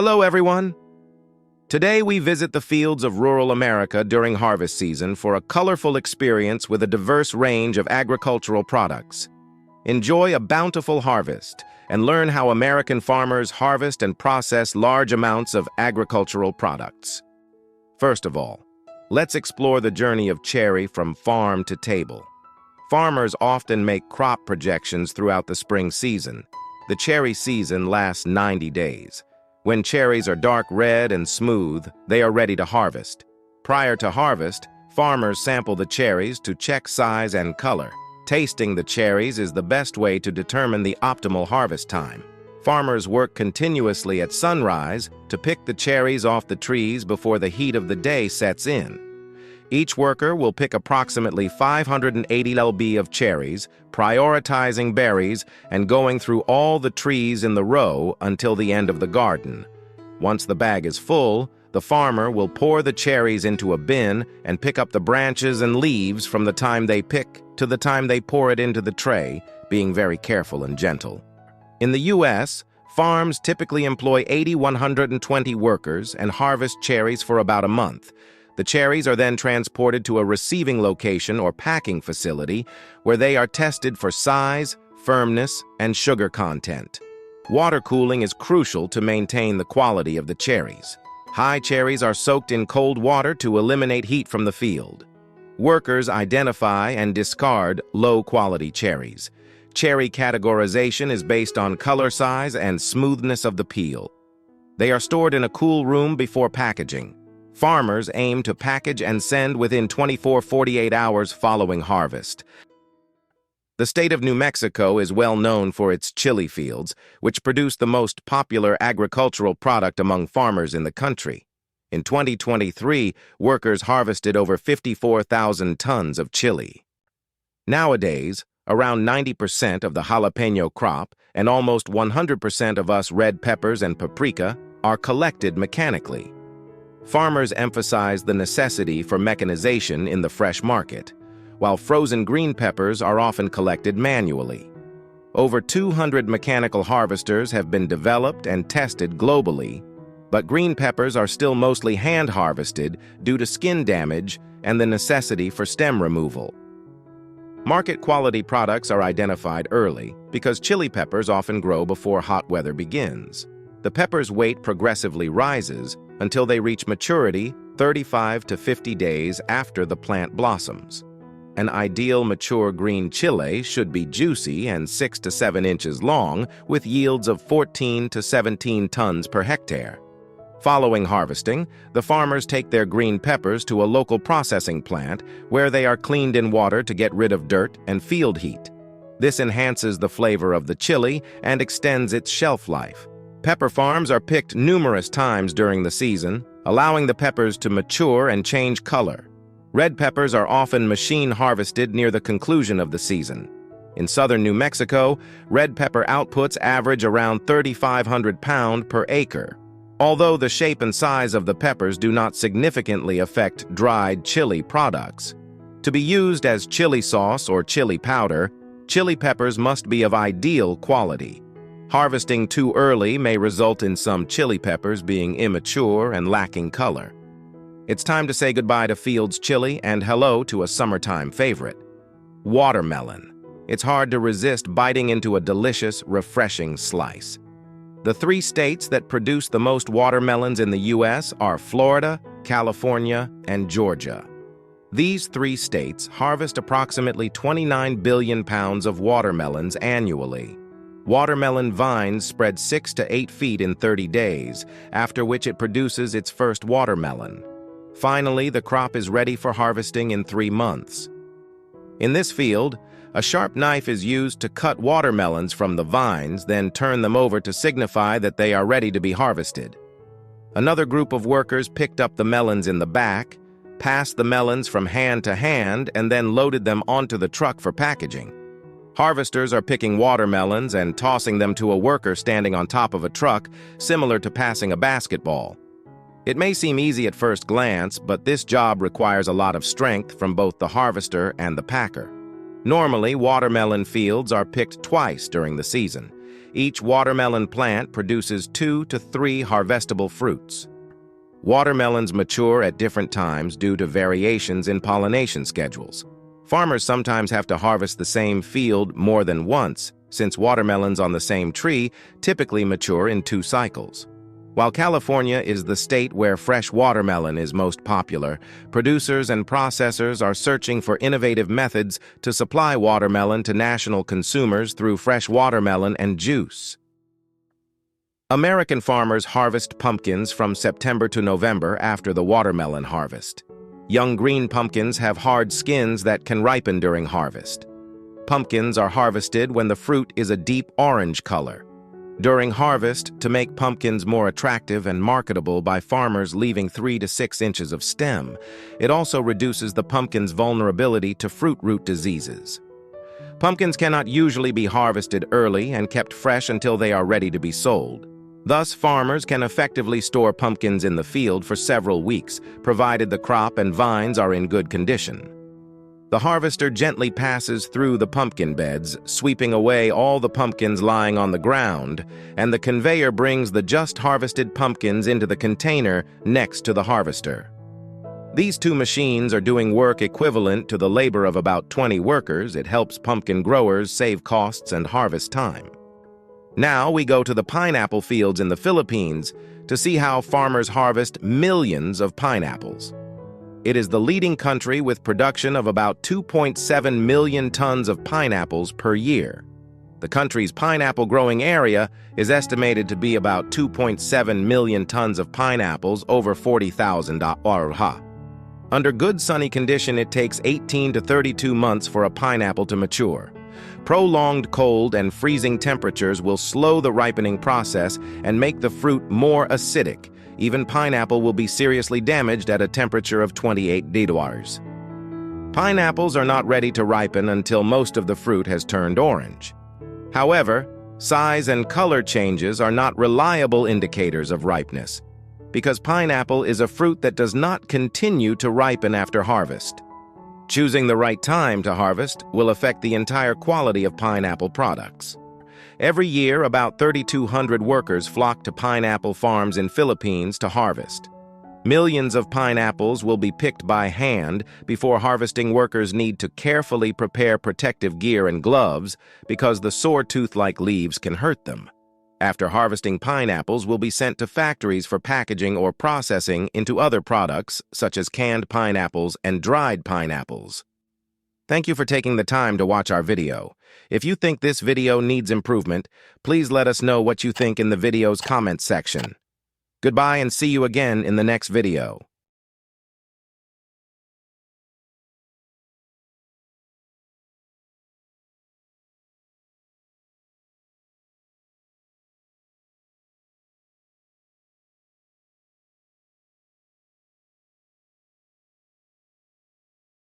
Hello, everyone. Today we visit the fields of rural America during harvest season for a colorful experience with a diverse range of agricultural products. Enjoy a bountiful harvest and learn how American farmers harvest and process large amounts of agricultural products. First of all, let's explore the journey of cherry from farm to table. Farmers often make crop projections throughout the spring season. The cherry season lasts 90 days. When cherries are dark red and smooth, they are ready to harvest. Prior to harvest, farmers sample the cherries to check size and color. Tasting the cherries is the best way to determine the optimal harvest time. Farmers work continuously at sunrise to pick the cherries off the trees before the heat of the day sets in. Each worker will pick approximately 580 lb of cherries, prioritizing berries and going through all the trees in the row until the end of the garden. Once the bag is full, the farmer will pour the cherries into a bin and pick up the branches and leaves from the time they pick to the time they pour it into the tray, being very careful and gentle. In the U.S., farms typically employ 120 workers and harvest cherries for about a month. The cherries are then transported to a receiving location or packing facility where they are tested for size, firmness, and sugar content. Water cooling is crucial to maintain the quality of the cherries. High cherries are soaked in cold water to eliminate heat from the field. Workers identify and discard low-quality cherries. Cherry categorization is based on color size and smoothness of the peel. They are stored in a cool room before packaging. Farmers aim to package and send within 24-48 hours following harvest. The state of New Mexico is well known for its chili fields, which produce the most popular agricultural product among farmers in the country. In 2023, workers harvested over 54,000 tons of chili. Nowadays, around 90% of the jalapeno crop and almost 100% of us red peppers and paprika are collected mechanically. Farmers emphasize the necessity for mechanization in the fresh market, while frozen green peppers are often collected manually. Over 200 mechanical harvesters have been developed and tested globally, but green peppers are still mostly hand-harvested due to skin damage and the necessity for stem removal. Market-quality products are identified early because chili peppers often grow before hot weather begins. The pepper's weight progressively rises until they reach maturity 35 to 50 days after the plant blossoms. An ideal mature green chile should be juicy and 6 to 7 inches long, with yields of 14 to 17 tons per hectare. Following harvesting, the farmers take their green peppers to a local processing plant where they are cleaned in water to get rid of dirt and field heat. This enhances the flavor of the chili and extends its shelf life. Pepper farms are picked numerous times during the season, allowing the peppers to mature and change color. Red peppers are often machine harvested near the conclusion of the season. In southern New Mexico, red pepper outputs average around 3,500 pounds per acre. Although the shape and size of the peppers do not significantly affect dried chili products. To be used as chili sauce or chili powder, chili peppers must be of ideal quality. Harvesting too early may result in some chili peppers being immature and lacking color. It's time to say goodbye to Fields chili and hello to a summertime favorite, watermelon. It's hard to resist biting into a delicious, refreshing slice. The 3 states that produce the most watermelons in the U.S. are Florida, California, and Georgia. These 3 states harvest approximately 29 billion pounds of watermelons annually. Watermelon vines spread 6 to 8 feet in 30 days, after which it produces its first watermelon. Finally, the crop is ready for harvesting in 3 months. In this field, a sharp knife is used to cut watermelons from the vines, then turn them over to signify that they are ready to be harvested. Another group of workers picked up the melons in the back, passed the melons from hand to hand, and then loaded them onto the truck for packaging. Harvesters are picking watermelons and tossing them to a worker standing on top of a truck, similar to passing a basketball. It may seem easy at first glance, but this job requires a lot of strength from both the harvester and the packer. Normally, watermelon fields are picked twice during the season. Each watermelon plant produces 2 to 3 harvestable fruits. Watermelons mature at different times due to variations in pollination schedules. Farmers sometimes have to harvest the same field more than once, since watermelons on the same tree typically mature in 2 cycles. While California is the state where fresh watermelon is most popular, producers and processors are searching for innovative methods to supply watermelon to national consumers through fresh watermelon and juice. American farmers harvest pumpkins from September to November after the watermelon harvest. Young green pumpkins have hard skins that can ripen during harvest. Pumpkins are harvested when the fruit is a deep orange color. During harvest, to make pumpkins more attractive and marketable by farmers leaving 3 to 6 inches of stem, it also reduces the pumpkin's vulnerability to fruit root diseases. Pumpkins cannot usually be harvested early and kept fresh until they are ready to be sold. Thus, farmers can effectively store pumpkins in the field for several weeks, provided the crop and vines are in good condition. The harvester gently passes through the pumpkin beds, sweeping away all the pumpkins lying on the ground, and the conveyor brings the just harvested pumpkins into the container next to the harvester. These 2 machines are doing work equivalent to the labor of about 20 workers. It helps pumpkin growers save costs and harvest time. Now we go to the pineapple fields in the Philippines to see how farmers harvest millions of pineapples. It is the leading country with production of about 2.7 million tons of pineapples per year. The country's pineapple growing area is estimated to be about 2.7 million tons of pineapples, over 40,000 ha. Under good sunny condition, it takes 18 to 32 months for a pineapple to mature. Prolonged cold and freezing temperatures will slow the ripening process and make the fruit more acidic. Even pineapple will be seriously damaged at a temperature of 28 degrees. Pineapples are not ready to ripen until most of the fruit has turned orange. However, size and color changes are not reliable indicators of ripeness, because pineapple is a fruit that does not continue to ripen after harvest. Choosing the right time to harvest will affect the entire quality of pineapple products. Every year, about 3,200 workers flock to pineapple farms in Philippines to harvest. Millions of pineapples will be picked by hand. Before harvesting, workers need to carefully prepare protective gear and gloves because the sore-tooth-like leaves can hurt them. After harvesting, pineapples will be sent to factories for packaging or processing into other products, such as canned pineapples and dried pineapples. Thank you for taking the time to watch our video. If you think this video needs improvement, please let us know what you think in the video's comments section. Goodbye and see you again in the next video.